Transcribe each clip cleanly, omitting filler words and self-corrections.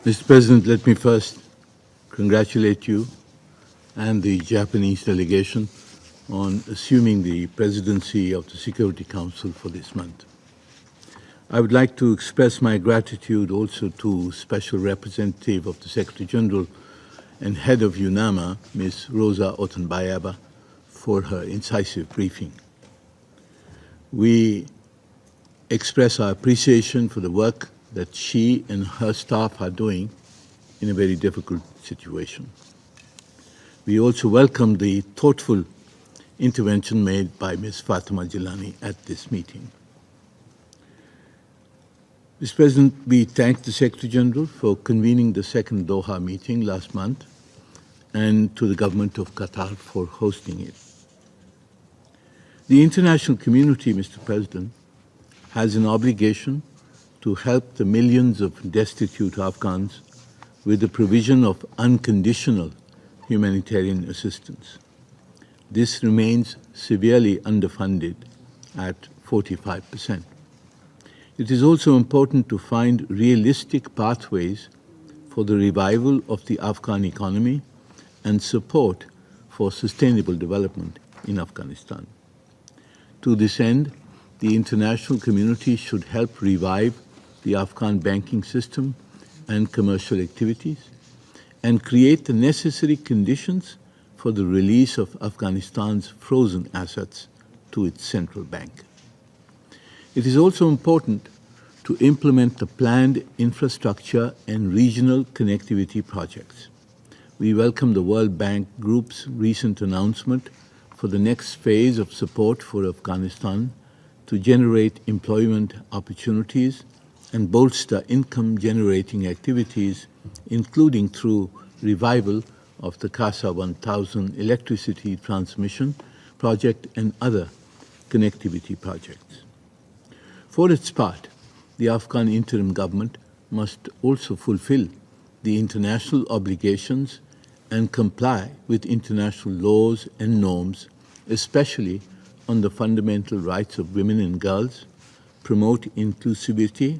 Mr. President, let me first congratulate you and the Japanese delegation on assuming the presidency of the Security Council for this month. I would like to express my gratitude also to Special Representative of the Secretary General and Head of UNAMA, Ms. Rosa Otunbayaba, for her incisive briefing. We express our appreciation for the work that she and her staff are doing in a very difficult situation. We also welcome the thoughtful intervention made by Ms. Fatima Jilani at this meeting. Mr. President, we thank the Secretary General for convening the second Doha meeting last month and to the government of Qatar for hosting it. The international community, Mr. President, has an obligation to help the millions of destitute Afghans with the provision of unconditional humanitarian assistance. This remains severely underfunded at 45%. It is also important to find realistic pathways for the revival of the Afghan economy and support for sustainable development in Afghanistan. To this end, the international community should help revive the Afghan banking system and commercial activities and create the necessary conditions for the release of Afghanistan's frozen assets to its central bank. It is also important to implement the planned infrastructure and regional connectivity projects. We welcome the World Bank Group's recent announcement for the next phase of support for Afghanistan to generate employment opportunities and bolster income-generating activities, including through revival of the CASA 1000 electricity transmission project and other connectivity projects. For its part, the Afghan interim government must also fulfill the international obligations and comply with international laws and norms, especially on the fundamental rights of women and girls, promote inclusivity,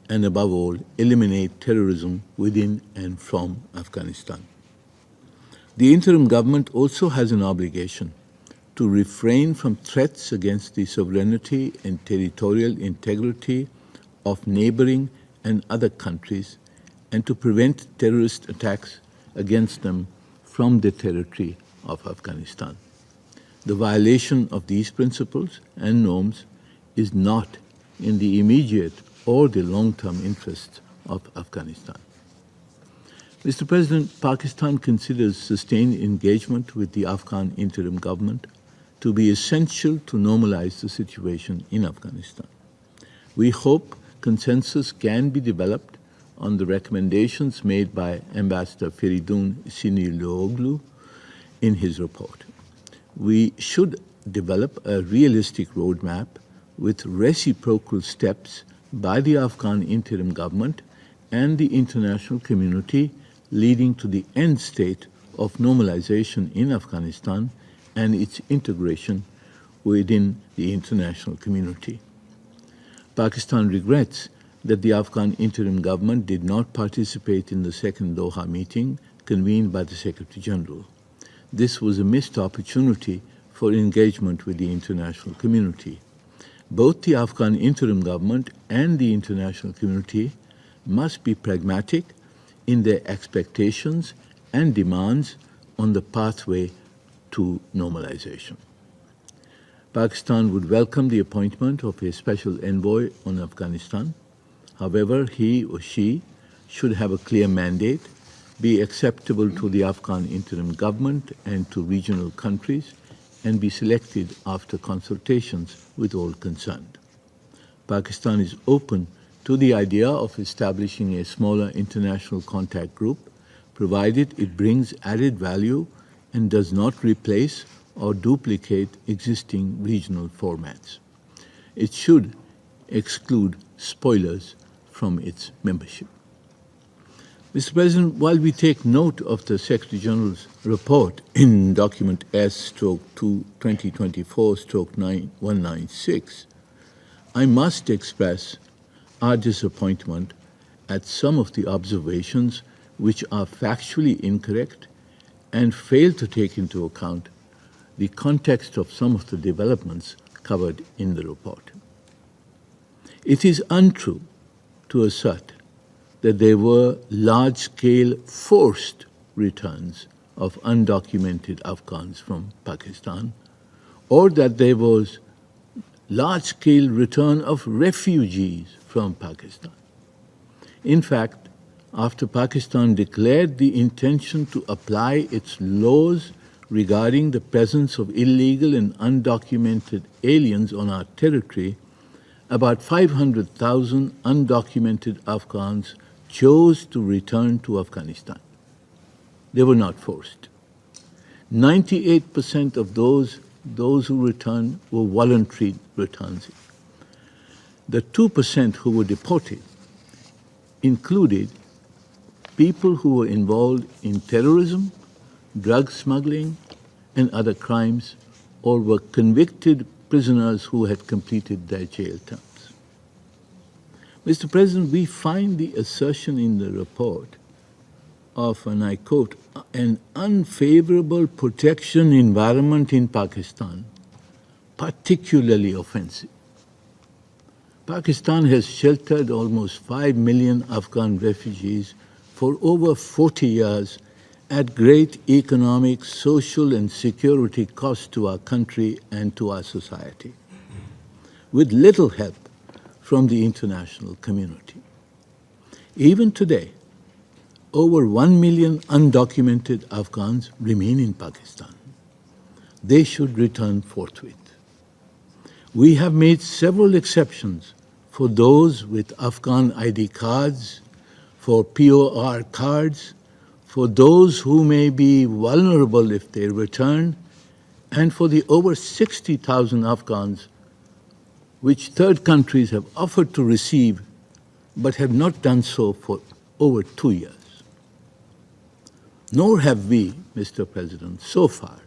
and above all, eliminate terrorism within and from Afghanistan. The interim government also has an obligation to refrain from threats against the sovereignty and territorial integrity of neighboring and other countries and to prevent terrorist attacks against them from the territory of Afghanistan. The violation of these principles and norms is not in the immediate or the long-term interests of Afghanistan. Mr. President, Pakistan considers sustained engagement with the Afghan interim government to be essential to normalize the situation in Afghanistan. We hope consensus can be developed on the recommendations made by Ambassador Feridun Siniloglu in his report. We should develop a realistic roadmap with reciprocal steps by the Afghan interim government and the international community leading to the end state of normalization in Afghanistan and its integration within the international community. Pakistan regrets that the Afghan interim government did not participate in the second Doha meeting convened by the Secretary General. This was a missed opportunity for engagement with the international community. Both the Afghan interim government and the international community must be pragmatic in their expectations and demands on the pathway to normalization. Pakistan would welcome the appointment of a special envoy on Afghanistan. However, he or she should have a clear mandate, be acceptable to the Afghan interim government and to regional countries, and be selected after consultations with all concerned. Pakistan is open to the idea of establishing a smaller international contact group, provided it brings added value and does not replace or duplicate existing regional formats. It should exclude spoilers from its membership. Mr. President, while we take note of the Secretary General's report in document S/2024/196, I must express our disappointment at some of the observations which are factually incorrect and fail to take into account the context of some of the developments covered in the report. It is untrue to assert that there were large-scale forced returns of undocumented Afghans from Pakistan, or that there was large-scale return of refugees from Pakistan. In fact, after Pakistan declared the intention to apply its laws regarding the presence of illegal and undocumented aliens on our territory, about 500,000 undocumented Afghans chose to return to Afghanistan. They were not forced. 98% of those who returned were voluntary returns. The 2% who were deported included people who were involved in terrorism, drug smuggling, and other crimes, or were convicted prisoners who had completed their jail terms. Mr. President, we find the assertion in the report of, and I quote, an unfavorable protection environment in Pakistan particularly offensive. Pakistan has sheltered almost 5 million Afghan refugees for over 40 years at great economic, social, and security cost to our country and to our society, with little help from the international community. Even today, over 1 million undocumented Afghans remain in Pakistan. They should return forthwith. We have made several exceptions for those with Afghan ID cards, for POR cards, for those who may be vulnerable if they return, and for the over 60,000 Afghans which third countries have offered to receive but have not done so for over 2 years. Nor have we, Mr. President, so far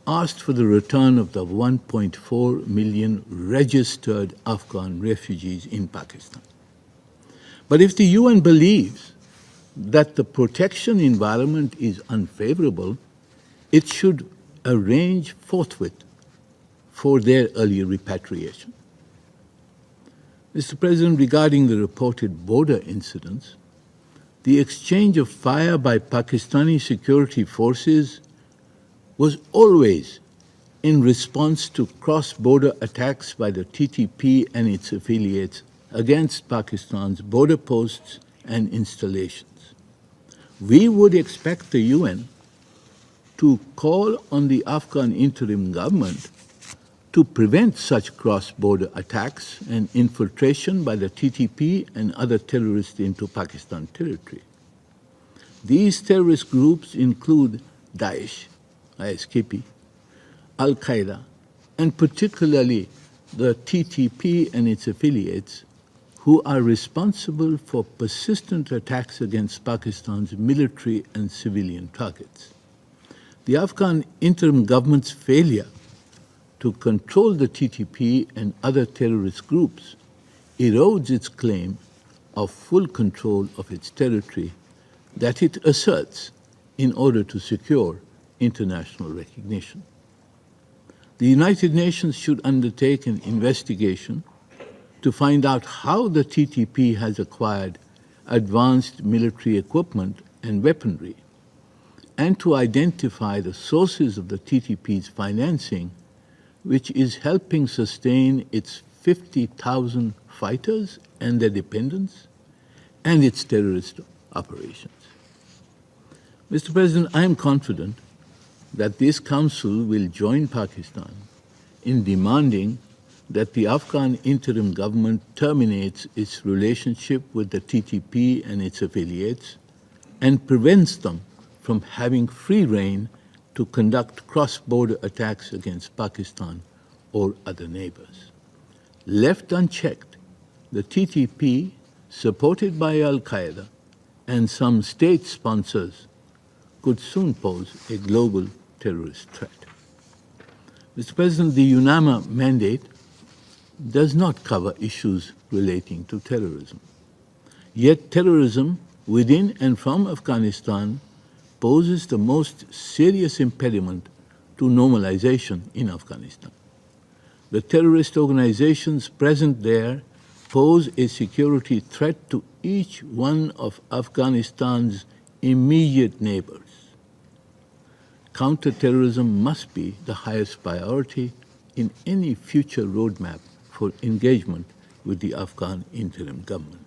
asked for the return of the 1.4 million registered Afghan refugees in Pakistan. But if the UN believes that the protection environment is unfavorable, it should arrange forthwith for their early repatriation. Mr. President, regarding the reported border incidents, the exchange of fire by Pakistani security forces was always in response to cross-border attacks by the TTP and its affiliates against Pakistan's border posts and installations. We would expect the UN to call on the Afghan interim government to prevent such cross-border attacks and infiltration by the TTP and other terrorists into Pakistan territory. These terrorist groups include Daesh, ISKP, Al-Qaeda, and particularly the TTP and its affiliates, who are responsible for persistent attacks against Pakistan's military and civilian targets. The Afghan interim government's failure to control the TTP and other terrorist groups erodes its claim of full control of its territory that it asserts in order to secure international recognition. The United Nations should undertake an investigation to find out how the TTP has acquired advanced military equipment and weaponry, and to identify the sources of the TTP's financing, which is helping sustain its 50,000 fighters and their dependents and its terrorist operations. Mr. President, I am confident that this Council will join Pakistan in demanding that the Afghan interim government terminates its relationship with the TTP and its affiliates and prevents them from having free rein to conduct cross-border attacks against Pakistan or other neighbors. Left unchecked, the TTP, supported by Al-Qaeda and some state sponsors, could soon pose a global terrorist threat. Mr. President, the UNAMA mandate does not cover issues relating to terrorism. Yet terrorism within and from Afghanistan poses the most serious impediment to normalization in Afghanistan. The terrorist organizations present there pose a security threat to each one of Afghanistan's immediate neighbors. Counterterrorism must be the highest priority in any future roadmap for engagement with the Afghan interim government.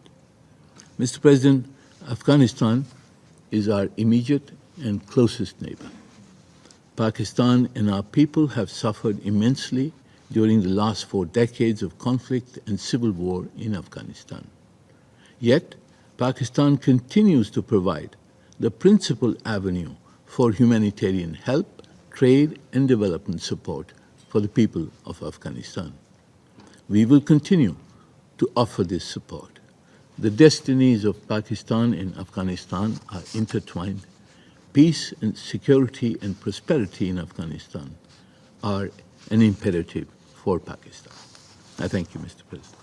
Mr. President, Afghanistan is our immediate and closest neighbor. Pakistan and our people have suffered immensely during the last 4 decades of conflict and civil war in Afghanistan. Yet, Pakistan continues to provide the principal avenue for humanitarian help, trade, and development support for the people of Afghanistan. We will continue to offer this support. The destinies of Pakistan and Afghanistan are intertwined. Peace and security and prosperity in Afghanistan are an imperative for Pakistan. I thank you, Mr. President.